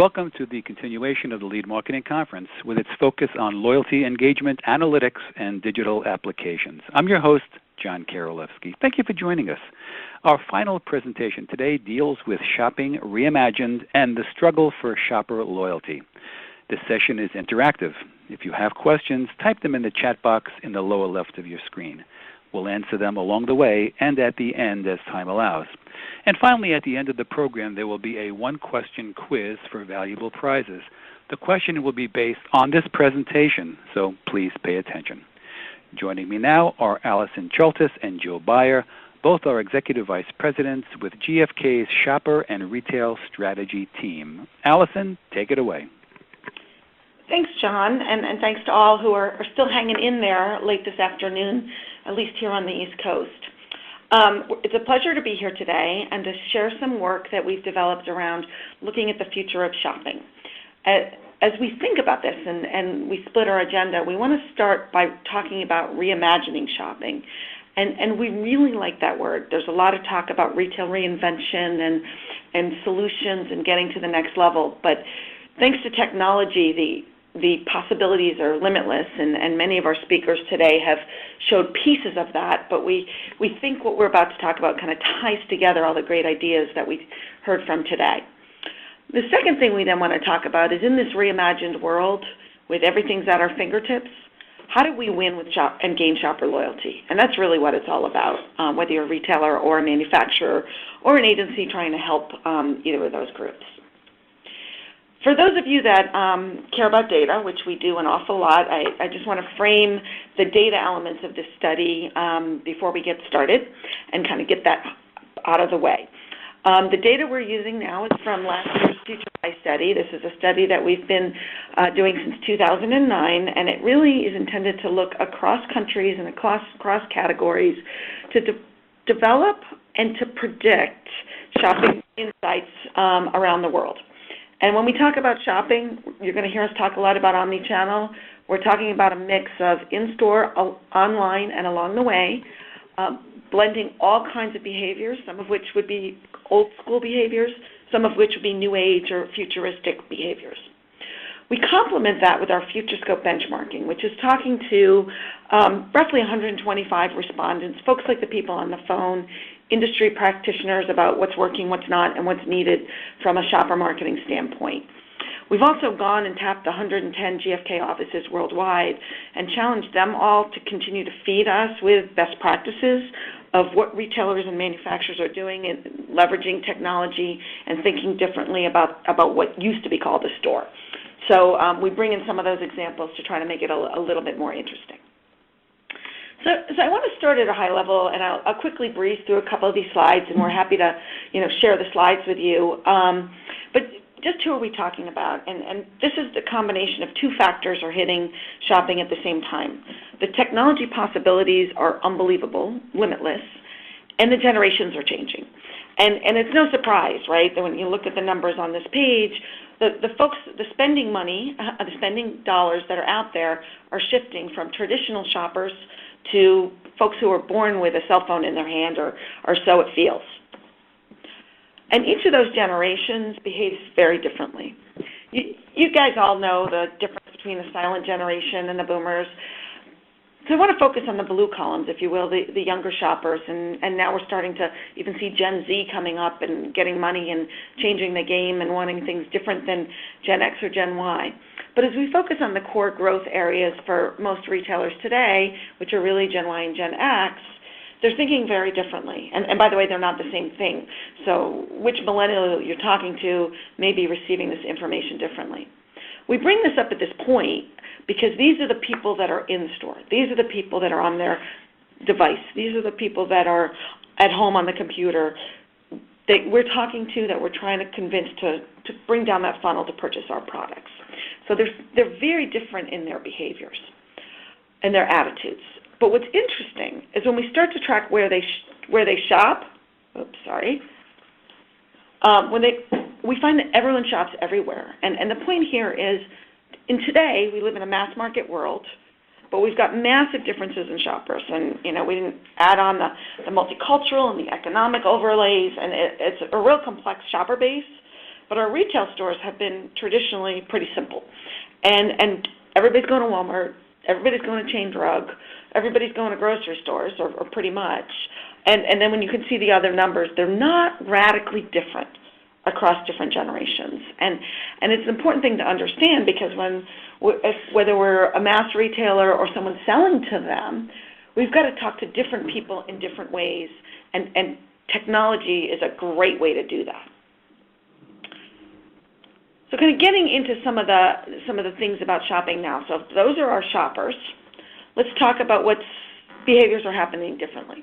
Welcome to the continuation of the Lead Marketing Conference with its focus on loyalty, engagement, analytics, and digital applications. I'm your host, John Karolewski. Thank you for joining us. Our final presentation today deals with shopping reimagined and the struggle for shopper loyalty. This session is interactive. If you have questions, type them in the chat box in the lower left of your screen. We'll answer them along the way and at the end as time allows. And finally, at the end of the program, there will be a one-question quiz for valuable prizes. The question will be based on this presentation, so please pay attention. Joining me now are Alison Chaltas and Joe Beier. Both are Executive Vice Presidents with GfK's Shopper and Retail Strategy team. Alison, take it away. Thanks, John, and thanks to all who are still hanging in there late this afternoon, at least here on the East Coast. It's a pleasure to be here today and to share some work that we've developed around looking at the future of shopping. As we think about this and we split our agenda, we want to start by talking about reimagining shopping. And we really like that word. There's a lot of talk about retail reinvention and solutions and getting to the next level. But thanks to technology, the possibilities are limitless, and many of our speakers today have showed pieces of that, but we think what we're about to talk about kind of ties together all the great ideas that we heard from today. The second thing we then want to talk about is in this reimagined world, with everything's at our fingertips, how do we win with and gain shopper loyalty? And that's really what it's all about, whether you're a retailer or a manufacturer or an agency trying to help either of those groups. For those of you that care about data, which we do an awful lot, I just want to frame the data elements of this study before we get started and kind of get that out of the way. The data we're using now is from last year's FutureBuy study. This is a study that we've been doing since 2009, and it really is intended to look across countries and across categories to develop and to predict shopping insights around the world. And when we talk about shopping, you're going to hear us talk a lot about omni-channel. We're talking about a mix of in-store, online, and along the way, blending all kinds of behaviors, some of which would be old school behaviors, some of which would be new age or futuristic behaviors. We complement that with our FutureScope benchmarking, which is talking to roughly 125 respondents, folks like the people on the phone, industry practitioners about what's working, what's not, and what's needed from a shopper marketing standpoint. We've also gone and tapped 110 GfK offices worldwide and challenged them all to continue to feed us with best practices of what retailers and manufacturers are doing in leveraging technology and thinking differently about what used to be called a store. So we bring in some of those examples to try to make it a little bit more interesting. So I want to start at a high level, and I'll quickly breeze through a couple of these slides, and we're happy to share the slides with you. But just who are we talking about? And this is the combination of two factors are hitting shopping at the same time. The technology possibilities are unbelievable, limitless, and the generations are changing. And it's no surprise, right, that when you look at the numbers on this page, the folks, the spending money, the spending dollars that are out there are shifting from traditional shoppers to folks who are born with a cell phone in their hand, or so it feels. And each of those generations behaves very differently. You guys all know the difference between the silent generation and the boomers. So I want to focus on the blue columns, if you will, the younger shoppers, and now we're starting to even see Gen Z coming up and getting money and changing the game and wanting things different than Gen X or Gen Y. But as we focus on the core growth areas for most retailers today, which are really Gen Y and Gen X, they're thinking very differently. And by the way, they're not the same thing. So which millennial you're talking to may be receiving this information differently. We bring this up at this point because these are the people that are in store. These are the people that are on their device. These are the people that are at home on the computer that we're talking to, that we're trying to convince to bring down that funnel to purchase our products. So they're very different in their behaviors and their attitudes. But what's interesting is when we start to track where they shop, we find that everyone shops everywhere. And the point here is, in today, we live in a mass market world, but we've got massive differences in shoppers. And, we didn't add on the multicultural and the economic overlays, and it's a real complex shopper base but our retail stores have been traditionally pretty simple. And everybody's going to Walmart, everybody's going to chain drug, everybody's going to grocery stores, or pretty much. And then when you can see the other numbers, they're not radically different across different generations. And it's an important thing to understand, because whether we're a mass retailer or someone selling to them, we've got to talk to different people in different ways, and technology is a great way to do that. So kind of getting into some of the things about shopping now. So if those are our shoppers, let's talk about what behaviors are happening differently.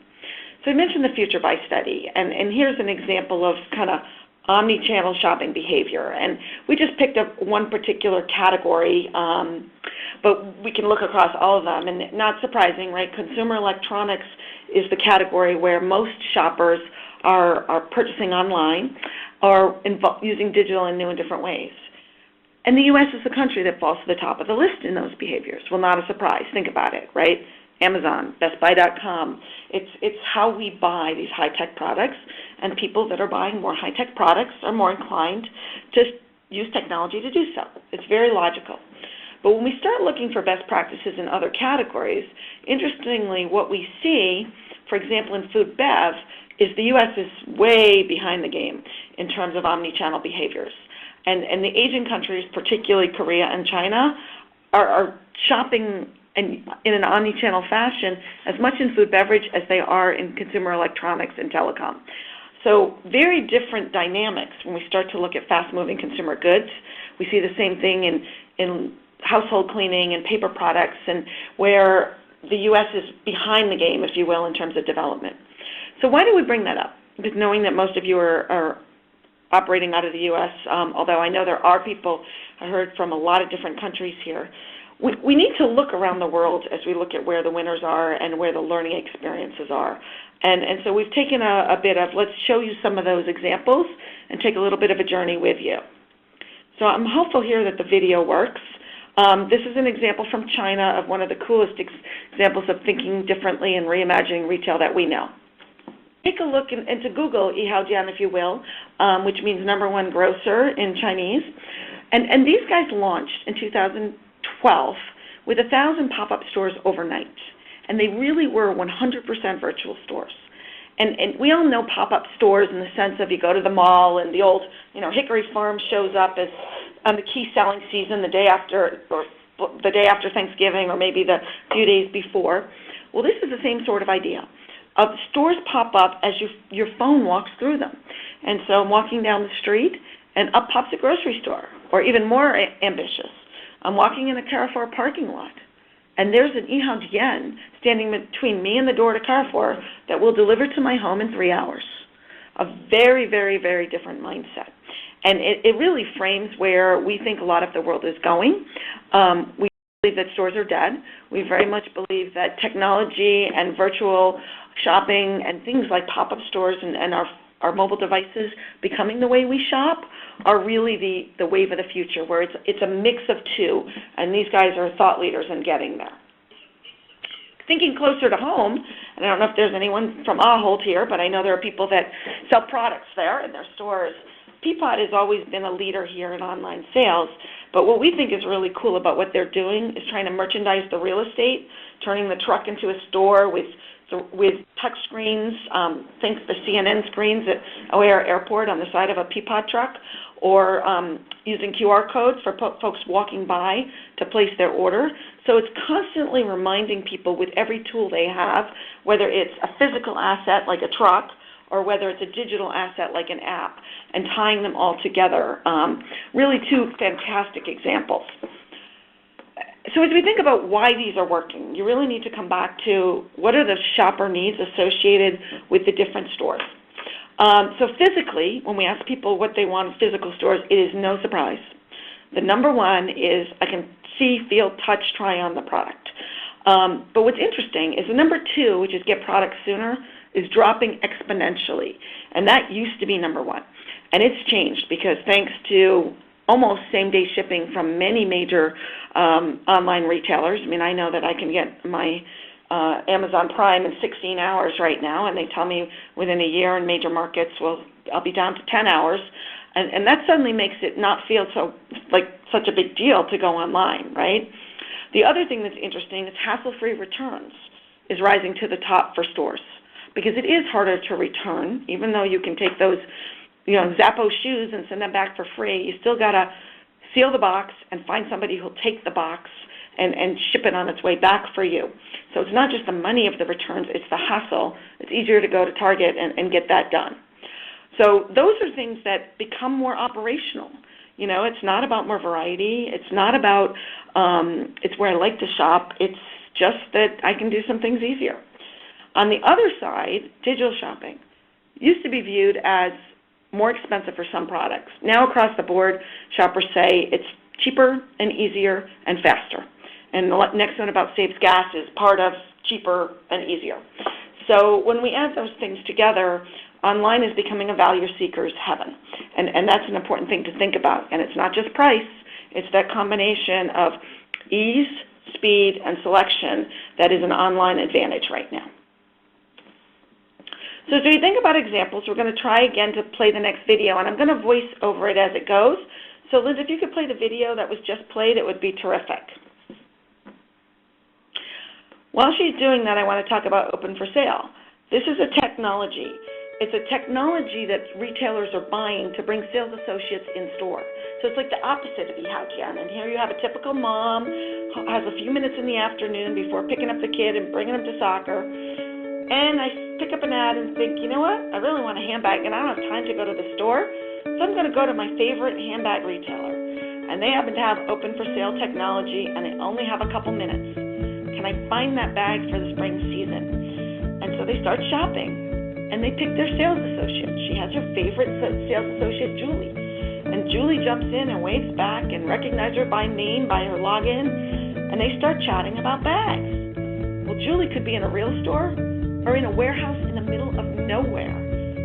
So I mentioned the FutureBuy study, and here's an example of kind of omni-channel shopping behavior. And we just picked up one particular category, but we can look across all of them. And not surprising, right? Consumer electronics is the category where most shoppers are purchasing online or using digital in new and different ways. And the U.S. is the country that falls to the top of the list in those behaviors. Well, not a surprise. Think about it, right? Amazon, BestBuy.com. It's how we buy these high-tech products, and people that are buying more high-tech products are more inclined to use technology to do so. It's very logical. But when we start looking for best practices in other categories, interestingly, what we see, for example, in food bev, is the U.S. is way behind the game in terms of omni-channel behaviors. And the Asian countries, particularly Korea and China, are shopping in an omni-channel fashion as much in food beverage as they are in consumer electronics and telecom. So very different dynamics when we start to look at fast-moving consumer goods. We see the same thing in household cleaning and paper products, and where the U.S. is behind the game, if you will, in terms of development. So why do we bring that up? Because knowing that most of you are operating out of the U.S., although I know there are people, I heard from a lot of different countries here, we need to look around the world as we look at where the winners are and where the learning experiences are. And so we've taken a bit of, let's show you some of those examples and take a little bit of a journey with you. So I'm hopeful here that the video works. This is an example from China of one of the coolest examples of thinking differently and reimagining retail that we know. Take a look into Google, Yihaodian, if you will, which means #1 grocer in Chinese. And these guys launched in 2012 with 1,000 pop-up stores overnight. And they really were 100% virtual stores. And we all know pop-up stores in the sense of you go to the mall and the old, Hickory Farm shows up as on the key selling season the day after Thanksgiving, or maybe the few days before. Well, this is the same sort of idea. Stores pop up as your phone walks through them. And so I'm walking down the street, and up pops a grocery store, or even more ambitious. I'm walking in a Carrefour parking lot, and there's an Yihaodian standing between me and the door to Carrefour that will deliver to my home in 3 hours. A very, very, very different mindset. And it really frames where we think a lot of the world is going. We believe that stores are dead. We very much believe that technology and virtual shopping and things like pop-up stores and our mobile devices becoming the way we shop are really the wave of the future, where it's a mix of two, and these guys are thought leaders in getting there. Thinking closer to home, and I don't know if there's anyone from Ahold here, but I know there are people that sell products there in their stores. Peapod has always been a leader here in online sales, but what we think is really cool about what they're doing is trying to merchandise the real estate, turning the truck into a store with touch screens, think the CNN screens at O'Hare Airport on the side of a Peapod truck, or using QR codes for folks walking by to place their order. So it's constantly reminding people with every tool they have, whether it's a physical asset like a truck, or whether it's a digital asset like an app, and tying them all together. Really two fantastic examples. So as we think about why these are working, you really need to come back to what are the shopper needs associated with the different stores. So physically, when we ask people what they want in physical stores, it is no surprise. The #1 is I can see, feel, touch, try on the product. But what's interesting is the #2, which is get products sooner, is dropping exponentially. And that used to be #1. And it's changed because thanks to almost same-day shipping from many major online retailers. I mean, I know that I can get my Amazon Prime in 16 hours right now, and they tell me within a year in major markets, well, I'll be down to 10 hours. And that suddenly makes it not feel so like such a big deal to go online, right? The other thing that's interesting is hassle-free returns is rising to the top for stores, because it is harder to return. Even though you can take those, Zappos shoes and send them back for free, you still got to seal the box and find somebody who'll take the box and ship it on its way back for you. So it's not just the money of the returns, it's the hassle. It's easier to go to Target and get that done. So those are things that become more operational. It's not about more variety. It's not about it's where I like to shop. It's just that I can do some things easier. On the other side, digital shopping used to be viewed as more expensive for some products. Now across the board, shoppers say it's cheaper and easier and faster. And the next one about saves gas is part of cheaper and easier. So when we add those things together, online is becoming a value seeker's heaven. And that's an important thing to think about. And it's not just price, it's that combination of ease, speed, and selection that is an online advantage right now. So as we think about examples, we're going to try again to play the next video, and I'm going to voice over it as it goes. So Linda, if you could play the video that was just played, it would be terrific. While she's doing that, I want to talk about Open for Sale. This is a technology. It's a technology that retailers are buying to bring sales associates in store. So it's like the opposite of Jen. And here you have a typical mom who has a few minutes in the afternoon before picking up the kid and bringing him to soccer. And I pick up an ad and think, you know what, I really want a handbag and I don't have time to go to the store, so I'm going to go to my favorite handbag retailer. And they happen to have Open for Sale technology and they only have a couple minutes. Can I find that bag for the spring season? And so they start shopping and they pick their sales associate. She has her favorite sales associate, Julie. And Julie jumps in and waves back and recognizes her by name, by her login, and they start chatting about bags. Well, Julie could be in a real store or in a warehouse in the middle of nowhere,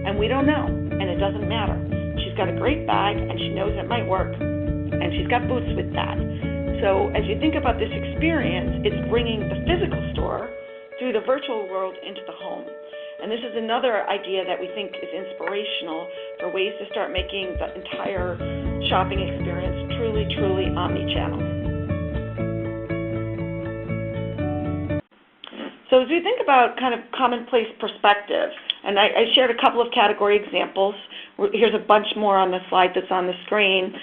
and we don't know, and it doesn't matter. She's got a great bag, and she knows it might work, and she's got boots with that. So as you think about this experience, it's bringing the physical store through the virtual world into the home. And this is another idea that we think is inspirational for ways to start making the entire shopping experience truly, truly omni-channel. So as we think about kind of commonplace perspective, and I shared a couple of category examples. Here's a bunch more on the slide that's on the screen.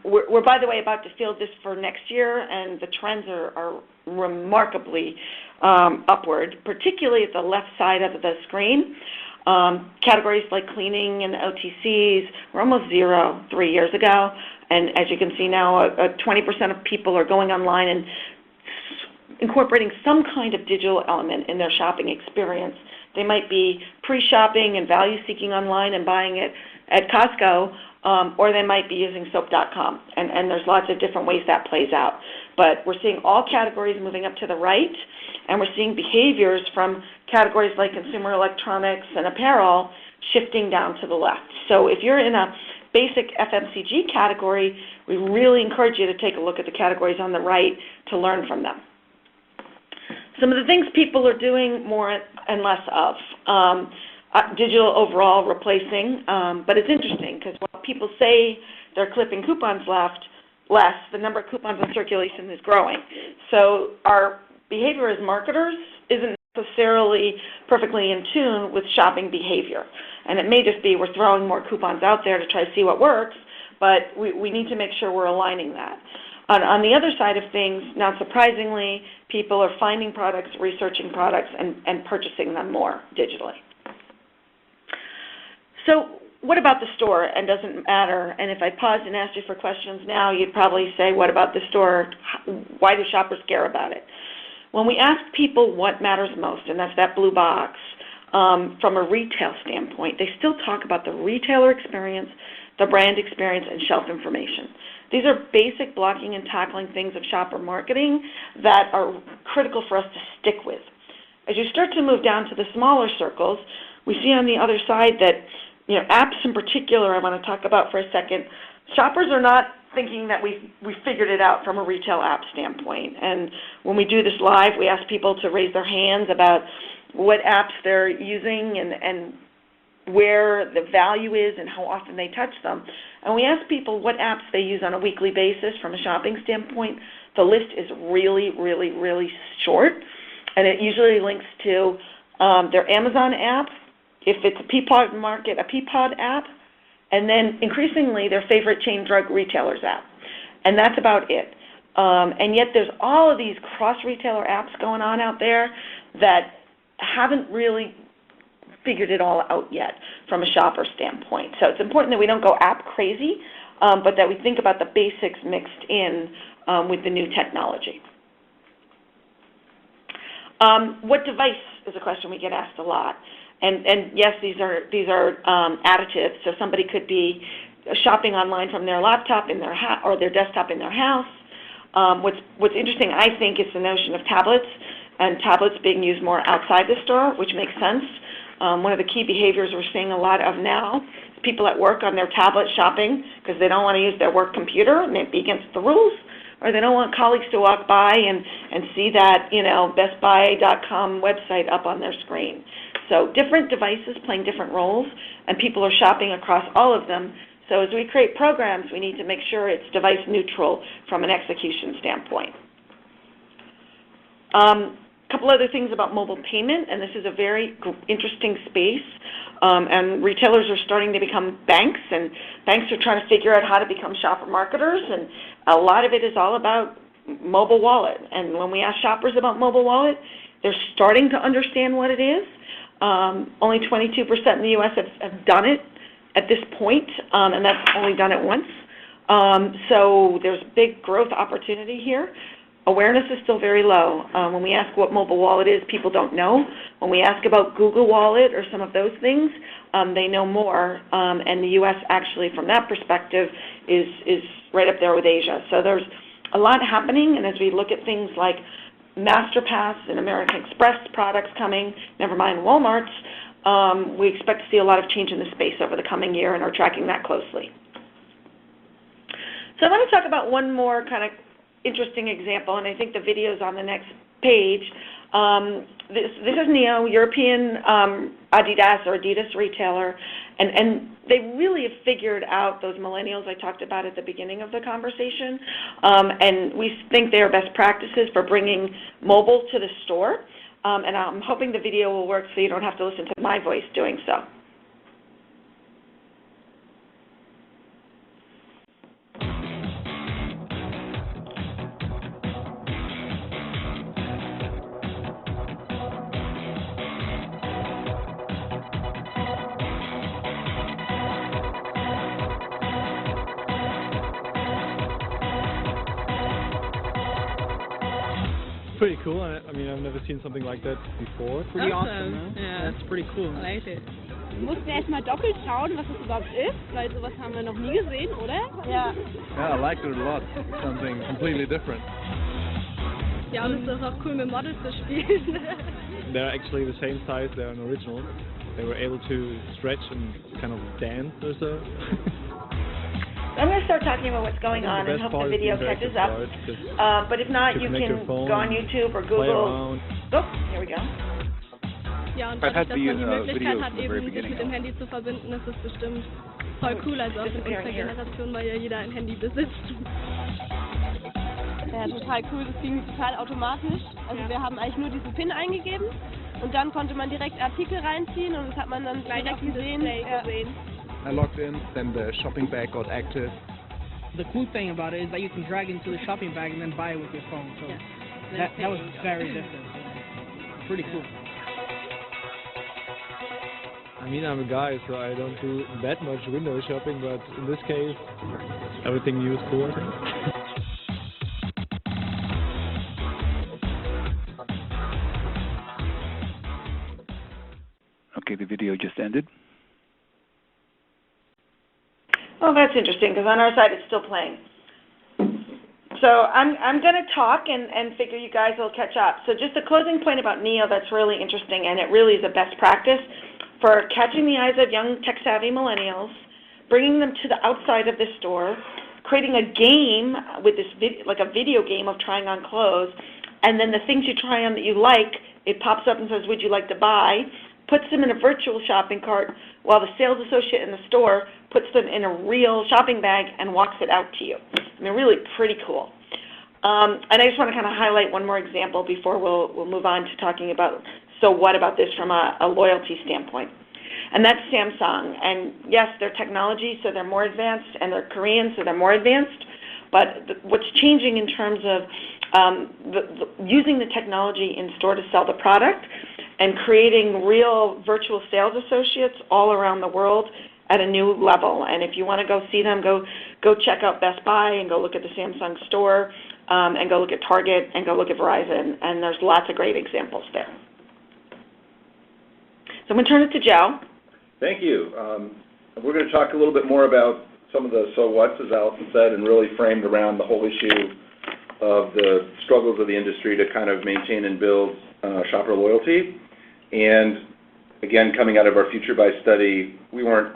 We're, by the way, about to field this for next year, and the trends are remarkably upward, particularly at the left side of the screen. Categories like cleaning and OTCs were almost zero 3 years ago, and as you can see now, 20% of people are going online and incorporating some kind of digital element in their shopping experience. They might be pre-shopping and value-seeking online and buying it at Costco, or they might be using soap.com, and there's lots of different ways that plays out. But we're seeing all categories moving up to the right, and we're seeing behaviors from categories like consumer electronics and apparel shifting down to the left. So if you're in a basic FMCG category, we really encourage you to take a look at the categories on the right to learn from them. Some of the things people are doing more and less of. Digital overall replacing, but it's interesting because while people say they're clipping coupons less, the number of coupons in circulation is growing. So our behavior as marketers isn't necessarily perfectly in tune with shopping behavior. And it may just be we're throwing more coupons out there to try to see what works, but we need to make sure we're aligning that. On the other side of things, not surprisingly, people are finding products, researching products, and purchasing them more digitally. So what about the store, and does it matter? And if I paused and asked you for questions now, you'd probably say, what about the store? Why do shoppers care about it? When we ask people what matters most, and that's that blue box, from a retail standpoint, they still talk about the retailer experience, the brand experience, and shelf information. These are basic blocking and tackling things of shopper marketing that are critical for us to stick with. As you start to move down to the smaller circles, we see on the other side that apps in particular I want to talk about for a second. Shoppers are not thinking that we figured it out from a retail app standpoint. And when we do this live, we ask people to raise their hands about what apps they're using and where the value is and how often they touch them. And we ask people what apps they use on a weekly basis from a shopping standpoint. The list is really, really, really short, and it usually links to their Amazon app, if it's a Peapod Market, a Peapod app, and then increasingly their favorite chain drug retailer's app. And that's about it. And yet there's all of these cross-retailer apps going on out there that haven't really figured it all out yet from a shopper standpoint. So it's important that we don't go app crazy, but that we think about the basics mixed in with the new technology. What device is a question we get asked a lot. And yes, these are additives. So somebody could be shopping online from their laptop in their or their desktop in their house. What's interesting, I think, is the notion of tablets, and tablets being used more outside the store, which makes sense. One of the key behaviors we're seeing a lot of now is people at work on their tablet shopping because they don't want to use their work computer and it be against the rules, or they don't want colleagues to walk by and see that, bestbuy.com website up on their screen. So different devices playing different roles, and people are shopping across all of them. So as we create programs, we need to make sure it's device neutral from an execution standpoint. A couple other things about mobile payment, and this is a very interesting space, and retailers are starting to become banks, and banks are trying to figure out how to become shopper marketers, and a lot of it is all about mobile wallet. And when we ask shoppers about mobile wallet, they're starting to understand what it is. Only 22% in the U.S. have done it at this point, and that's only done it once. So there's big growth opportunity here. Awareness is still very low. When we ask what mobile wallet is, people don't know. When we ask about Google Wallet or some of those things, they know more. And the U.S. actually, from that perspective, is right up there with Asia. So there's a lot happening, and as we look at things like MasterPass and American Express products coming, never mind Walmart's, we expect to see a lot of change in the space over the coming year and are tracking that closely. So I want to talk about one more kind of interesting example, and I think the video is on the next page. This is Neo, European Adidas or Adidas retailer, and they really have figured out those millennials I talked about at the beginning of the conversation, and we think they are best practices for bringing mobile to the store, and I'm hoping the video will work so you don't have to listen to my voice doing so. Pretty cool. I mean, I've never seen something like that before. Pretty awesome. Yeah, that's pretty cool. I like it. Wir mussten erstmal doppelt schauen, was das überhaupt ist, weil sowas haben wir noch nie gesehen, oder? Ja. Yeah, I liked it a lot. Something completely different. Ja, und es ist auch cool, mit Models zu spielen. They're actually the same size. They're an original. They were able to stretch and kind of dance or so. I'm going to start talking about what's going on and hope the video catches up. But if not, you can go on YouTube or Google. Oh, here we go. Ja, und dadurch, dass man die Möglichkeit hat, eben sich mit dem Handy zu verbinden, ist das bestimmt voll cool, also auch in unserer Generation, weil ja jeder ein Handy besitzt. Ja, total cool, das ging total automatisch. Also wir haben eigentlich nur diesen PIN eingegeben und dann konnte man direkt Artikel reinziehen und das hat man dann direkt gesehen. I logged in, then the shopping bag got active. The cool thing about it is that you can drag into the shopping bag and then buy it with your phone. So that was very different. Pretty cool. I mean, I'm a guy, so I don't do that much window shopping, but in this case, everything new is cool. Okay, the video just ended. Oh, that's interesting, because on our side it's still playing. So I'm going to talk and figure you guys will catch up. So just a closing point about Neo that's really interesting, and it really is a best practice for catching the eyes of young tech-savvy millennials, bringing them to the outside of the store, creating a game with this like a video game of trying on clothes, and then the things you try on that you like, it pops up and says, would you like to buy? puts them in a virtual shopping cart while the sales associate in the store puts them in a real shopping bag and walks it out to you. I mean, really pretty cool. And I just want to kind of highlight one more example before we'll move on to talking about, so what about this from a loyalty standpoint. And that's Samsung. And yes, they're technology, so they're more advanced, and they're Korean, so they're more advanced. But what's changing in terms of using the technology in store to sell the product and creating real virtual sales associates all around the world at a new level. And if you want to go see them, go check out Best Buy and go look at the Samsung store and go look at Target and go look at Verizon. And there's lots of great examples there. So I'm going to turn it to Joe. Thank you. We're going to talk a little bit more about some of the so what's, as Alison said, and really framed around the whole issue of the struggles of the industry to kind of maintain and build shopper loyalty. And again, coming out of our FutureBuy study, we weren't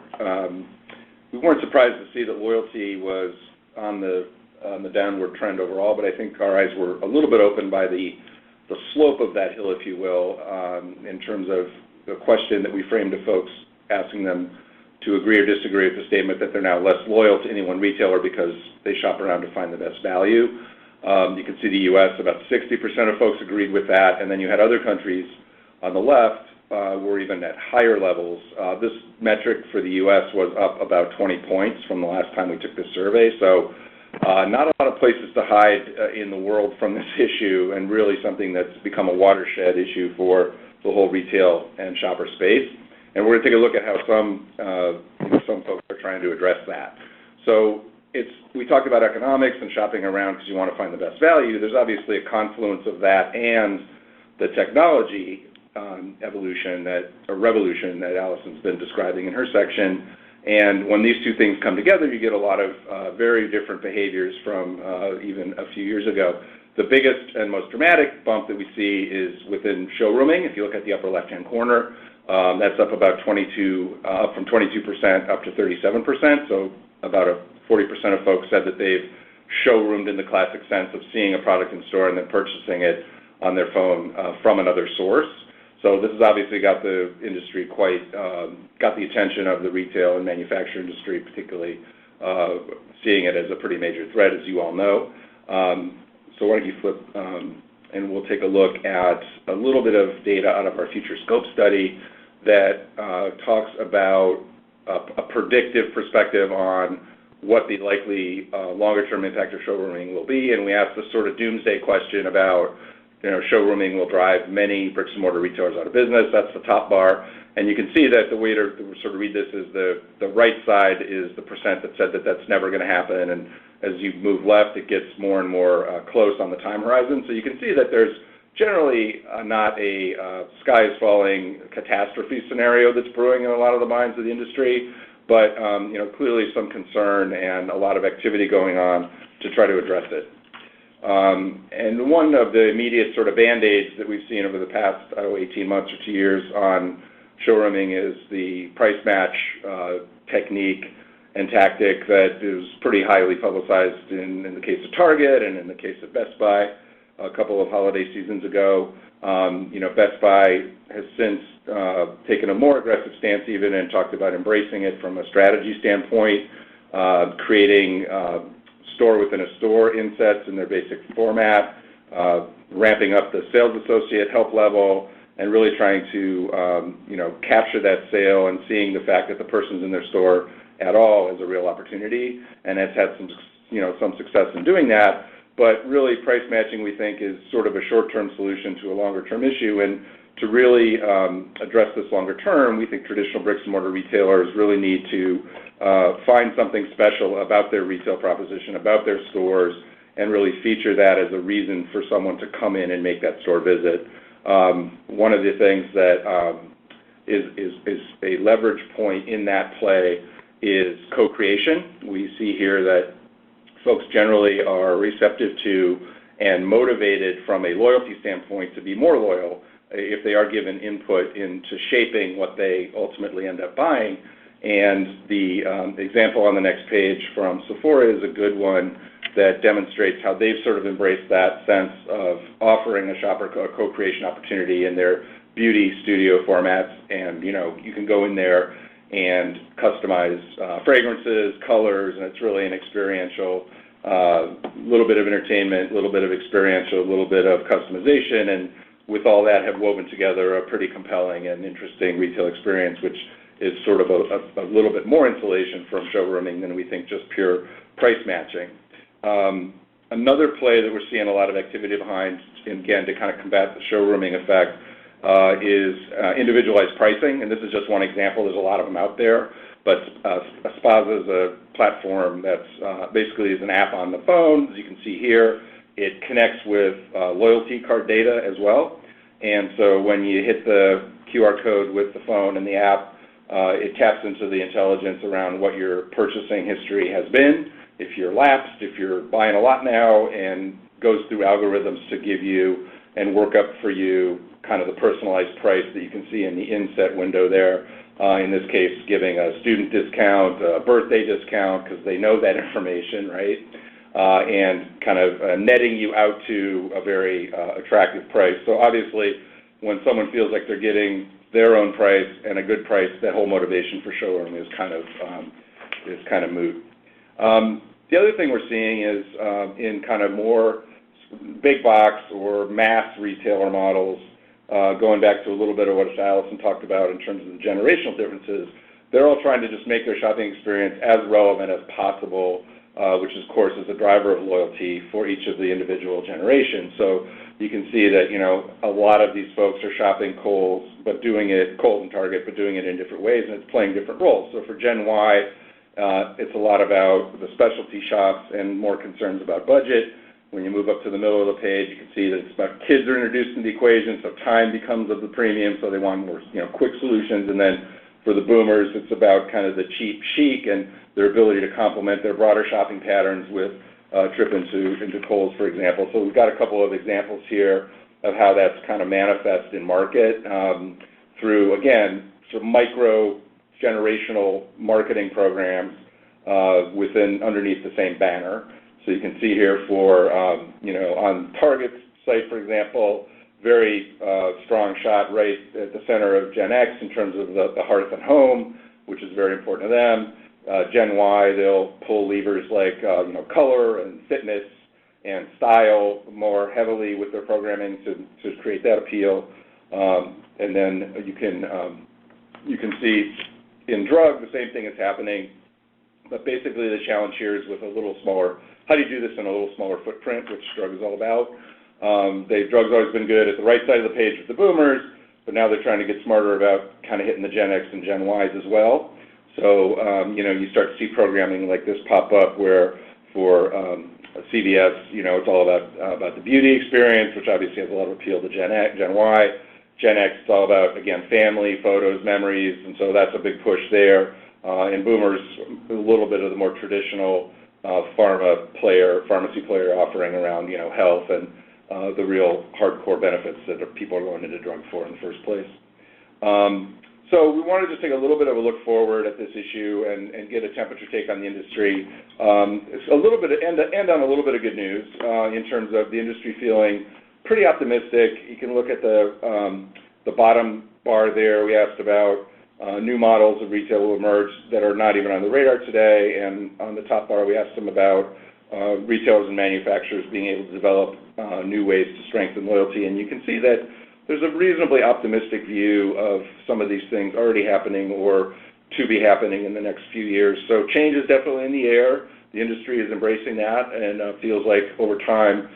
surprised to see that loyalty was on the downward trend overall, but I think our eyes were a little bit opened by the slope of that hill, if you will, in terms of the question that we framed to folks, asking them to agree or disagree with the statement that they're now less loyal to any one retailer because they shop around to find the best value. You can see the U.S., about 60% of folks agreed with that, and then you had other countries on the left were even at higher levels. This metric for the U.S. was up about 20 points from the last time we took this survey, so not a lot of places to hide in the world from this issue, and really something that's become a watershed issue for the whole retail and shopper space. And we're going to take a look at how some folks are trying to address that. So we talked about economics and shopping around because you want to find the best value. There's obviously a confluence of that and the technology revolution that Alison's been describing in her section. And when these two things come together, you get a lot of very different behaviors from even a few years ago. The biggest and most dramatic bump that we see is within showrooming. If you look at the upper left-hand corner, that's up about from 22% up to 37%. So about 40% of folks said that they've showroomed in the classic sense of seeing a product in store and then purchasing it on their phone from another source. So this has obviously got the industry got the attention of the retail and manufacturing industry, particularly seeing it as a pretty major threat, as you all know. So why don't you flip, and we'll take a look at a little bit of data out of our Future Scope study that talks about a predictive perspective on what the likely longer-term impact of showrooming will be, and we asked this sort of doomsday question about, showrooming will drive many bricks-and-mortar retailers out of business. That's the top bar, and you can see that the way to sort of read this is the right side is the percent that said that that's never going to happen, and as you move left, it gets more and more close on the time horizon. So you can see that there's generally not a sky is falling catastrophe scenario that's brewing in a lot of the minds of the industry, but clearly some concern and a lot of activity going on to try to address it. And one of the immediate sort of band-aids that we've seen over the past 18 months or 2 years on showrooming is the price match technique and tactic that is pretty highly publicized in the case of Target and in the case of Best Buy a couple of holiday seasons ago. Best Buy has since taken a more aggressive stance even and talked about embracing it from a strategy standpoint, creating store within a store insets in their basic format, ramping up the sales associate help level, and really trying to capture that sale and seeing the fact that the person's in their store at all as a real opportunity, and has had some success in doing that. But really, price matching, we think, is sort of a short-term solution to a longer-term issue. And to really address this longer term, we think traditional bricks-and-mortar retailers really need to find something special about their retail proposition, about their stores, and really feature that as a reason for someone to come in and make that store visit. One of the things that is a leverage point in that play is co-creation. We see here that folks generally are receptive to and motivated from a loyalty standpoint to be more loyal if they are given input into shaping what they ultimately end up buying. And the example on the next page from Sephora is a good one that demonstrates how they've sort of embraced that sense of offering a shopper a co-creation opportunity in their beauty studio formats, and you can go in there and customize fragrances, colors, and it's really an experiential, little bit of entertainment, a little bit of experiential, a little bit of customization, and with all that have woven together a pretty compelling and interesting retail experience, which is sort of a little bit more insulation from showrooming than we think just pure price matching. Another play that we're seeing a lot of activity behind, again, to kind of combat the showrooming effect, is individualized pricing, and this is just one example. There's a lot of them out there, but Spaza is a platform that's basically is an app on the phone. As you can see here, it connects with loyalty card data as well, and so when you hit the QR code with the phone and the app, it taps into the intelligence around what your purchasing history has been, if you're lapsed, if you're buying a lot now, and goes through algorithms to give you and work up for you kind of the personalized price that you can see in the inset window there. In this case, giving a student discount, a birthday discount, because they know that information, right? And kind of netting you out to a very attractive price. So obviously, when someone feels like they're getting their own price and a good price, that whole motivation for showroom is kind of moot. The other thing we're seeing is in kind of more big box or mass retailer models, going back to a little bit of what Alison talked about in terms of the generational differences, they're all trying to just make their shopping experience as relevant as possible, which of course is a driver of loyalty for each of the individual generations. So you can see that, a lot of these folks are shopping Kohl's, but doing it, Kohl's and Target, but doing it in different ways, and it's playing different roles. So for Gen Y, it's a lot about the specialty shops and more concerns about budget. When you move up to the middle of the page, you can see that it's about kids are introduced into the equation, so time becomes of the premium, so they want more, quick solutions. And then for the boomers, it's about kind of the cheap chic and their ability to complement their broader shopping patterns with a trip into Kohl's, for example. So we've got a couple of examples here of how that's kind of manifest in market through, again, sort of micro generational marketing programs underneath the same banner. So you can see here for, on Target's site, for example, very strong shot right at the center of Gen X in terms of the hearth and home, which is very important to them. Gen Y, they'll pull levers like, color and fitness and style more heavily with their programming to create that appeal. And then you can see in drug, the same thing is happening, but basically the challenge here is with a little smaller. How do you do this in a little smaller footprint, which drug is all about? Drug's always been good at the right side of the page with the boomers, but now they're trying to get smarter about kind of hitting the Gen X and Gen Ys as well. So, you start to see programming like this pop up where for CVS, it's all about the beauty experience, which obviously has a lot of appeal to Gen X, Gen Y. Gen X is all about, again, family, photos, memories, and so that's a big push there. And boomers, a little bit of the more traditional pharmacy player offering around, health and the real hardcore benefits that people are going into drug for in the first place. So we wanted to take a little bit of a look forward at this issue and get a temperature take on the industry. It's a little bit end on a little bit of good news in terms of the industry feeling pretty optimistic. You can look at the bottom bar there. We asked about new models of retail will emerge that are not even on the radar today, and on the top bar we asked them about retailers and manufacturers being able to develop new ways to strengthen loyalty. And you can see that there's a reasonably optimistic view of some of these things already happening or to be happening in the next few years. So change is definitely in the air. The industry is embracing that and feels like over time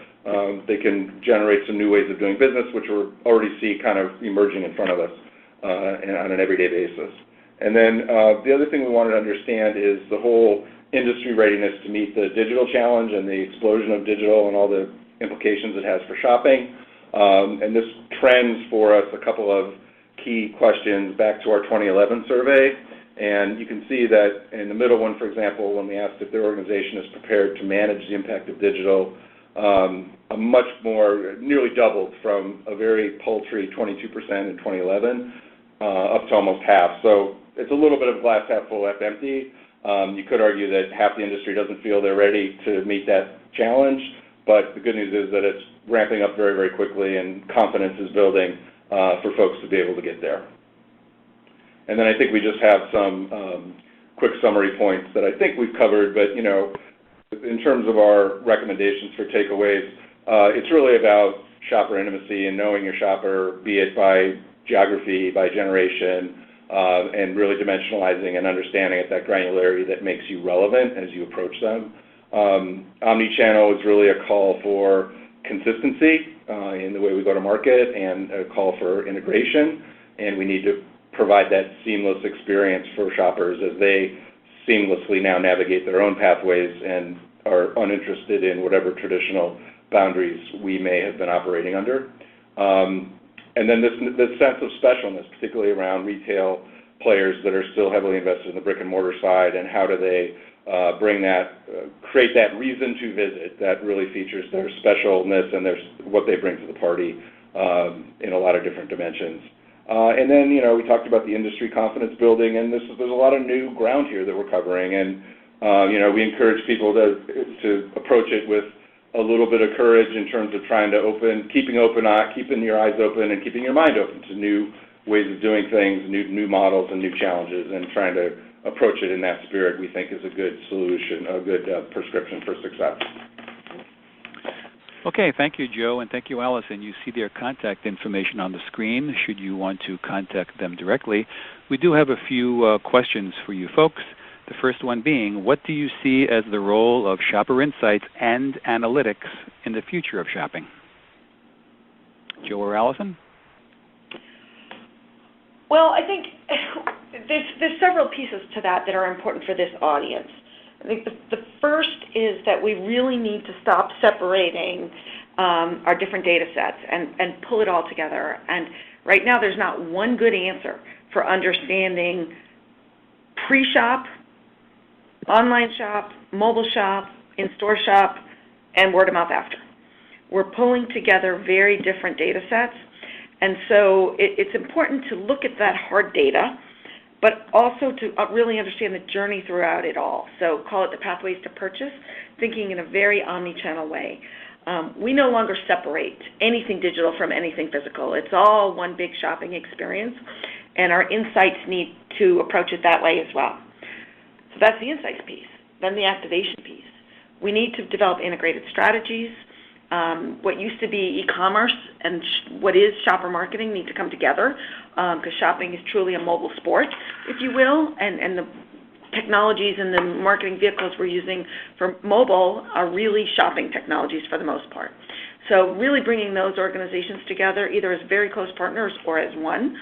they can generate some new ways of doing business, which we already see kind of emerging in front of us on an everyday basis. And then the other thing we wanted to understand is the whole industry readiness to meet the digital challenge and the explosion of digital and all the implications it has for shopping. And this trends for us a couple of key questions back to our 2011 survey. And you can see that in the middle one, for example, when we asked if their organization is prepared to manage the impact of digital, a much more, nearly doubled from a very paltry 22% in 2011 up to almost half. So it's a little bit of glass half full, half empty. You could argue that half the industry doesn't feel they're ready to meet that challenge, but the good news is that it's ramping up very, very quickly and confidence is building for folks to be able to get there. And then I think we just have some quick summary points that I think we've covered, but in terms of our recommendations for takeaways, it's really about shopper intimacy and knowing your shopper, be it by geography, by generation, and really dimensionalizing and understanding at that granularity that makes you relevant as you approach them. Omnichannel is really a call for consistency in the way we go to market and a call for integration, and we need to provide that seamless experience for shoppers as they seamlessly now navigate their own pathways and are uninterested in whatever traditional boundaries we may have been operating under. And then this sense of specialness, particularly around retail players that are still heavily invested in the brick and mortar side, and how do they bring that, create that reason to visit that really features their specialness and what they bring to the party in a lot of different dimensions. And then, we talked about the industry confidence building, and there's a lot of new ground here that we're covering, and we encourage people to approach it with a little bit of courage in terms of keeping your eyes open and keeping your mind open to new ways of doing things, new models and new challenges, and trying to approach it in that spirit, we think, is a good solution, a good prescription for success. Okay, thank you, Joe, and thank you, Alison. You see their contact information on the screen should you want to contact them directly. We do have a few questions for you folks. The first one being, what do you see as the role of shopper insights and analytics in the future of shopping? Joe or Alison? Well, I think there's several pieces to that are important for this audience. I think the first is that we really need to stop separating our different data sets and pull it all together. And right now there's not one good answer for understanding pre-shop, online shop, mobile shop, in-store shop, and word-of-mouth after. We're pulling together very different data sets, and so it's important to look at that hard data, but also to really understand the journey throughout it all. So call it the pathways to purchase, thinking in a very omni-channel way. We no longer separate anything digital from anything physical. It's all one big shopping experience, and our insights need to approach it that way as well. So that's the insights piece. Then the activation piece. We need to develop integrated strategies. What used to be e-commerce and what is shopper marketing need to come together, because shopping is truly a mobile sport, if you will, and the technologies and the marketing vehicles we're using for mobile are really shopping technologies for the most part. So really bringing those organizations together, either as very close partners or as one,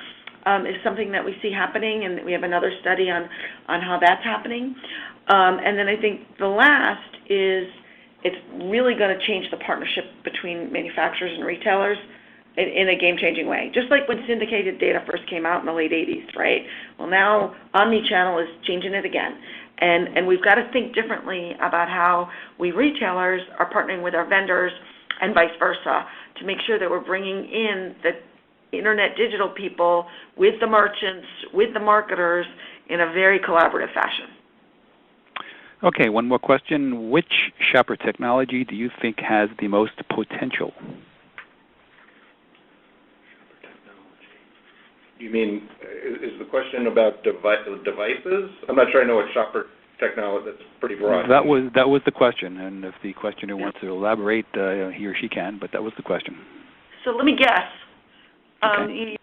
is something that we see happening, and we have another study on how that's happening. And then I think the last is it's really going to change the partnership between manufacturers and retailers in a game-changing way. Just like when syndicated data first came out in the late 80s, right? Well, now omni-channel is changing it again. And we've got to think differently about how we retailers are partnering with our vendors and vice versa to make sure that we're bringing in the internet digital people with the merchants, with the marketers in a very collaborative fashion. Okay, one more question. Which shopper technology do you think has the most potential? You mean, is the question about devices? I'm not sure I know what shopper technology, that's pretty broad. That was the question, and if the questioner wants to elaborate, he or she can, but that was the question. So let me guess. Okay.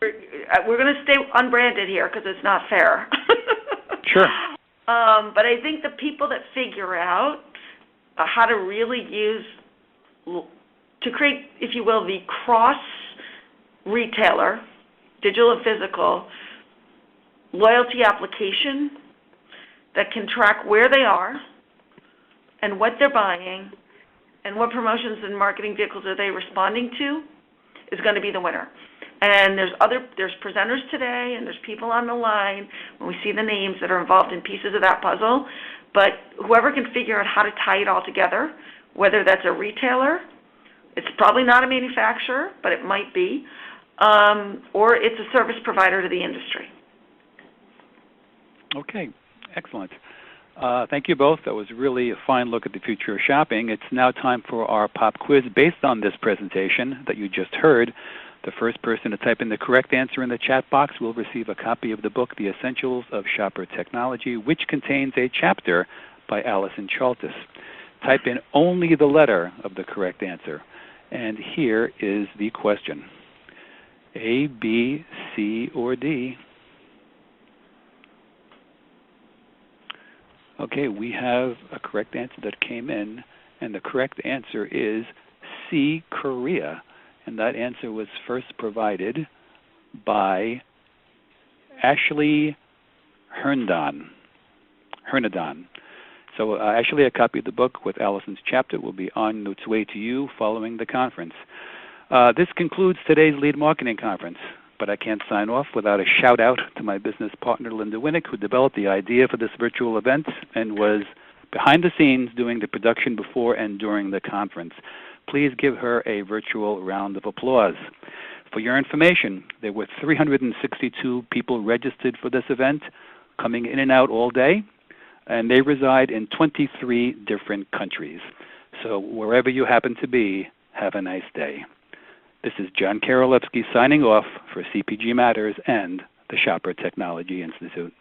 We're going to stay unbranded here because it's not fair. Sure. But I think the people that figure out how to really to create, if you will, the cross-retailer, digital and physical, loyalty application that can track where they are and what they're buying and what promotions and marketing vehicles are they responding to is going to be the winner. And there's presenters today, and there's people on the line when we see the names that are involved in pieces of that puzzle. But whoever can figure out how to tie it all together, whether that's a retailer, it's probably not a manufacturer, but it might be, or it's a service provider to the industry. Okay, excellent. Thank you both. That was really a fine look at the future of shopping. It's now time for our pop quiz based on this presentation that you just heard. The first person to type in the correct answer in the chat box will receive a copy of the book, The Essentials of Shopper Technology, which contains a chapter by Alison Chaltas. Type in only the letter of the correct answer. And here is the question. A, B, C, or D? Okay, we have a correct answer that came in, and the correct answer is C, Korea. And that answer was first provided by Ashley Herndon. So Ashley, a copy of the book with Alison's chapter will be on its way to you following the conference. This concludes today's Lead Marketing Conference, but I can't sign off without a shout out to my business partner, Linda Winnick, who developed the idea for this virtual event and was behind the scenes doing the production before and during the conference. Please give her a virtual round of applause. For your information, there were 362 people registered for this event, coming in and out all day, and they reside in 23 different countries. So wherever you happen to be, have a nice day. This is John Karolewski signing off for CPG Matters and the Shopper Technology Institute.